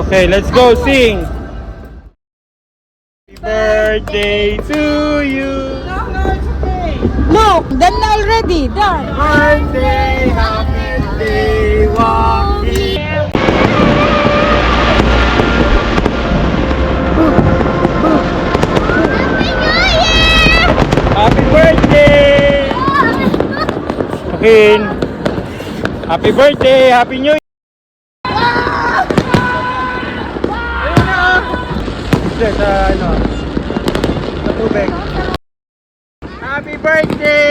Okay, let's go sing. Happy birthday to you. Look, done na already. Done. Birthday, happy day, Joaquin. Happy birthday! Joaquin. Happy birthday, happy new year. Sa ano? Sa tubig. Happy birthday!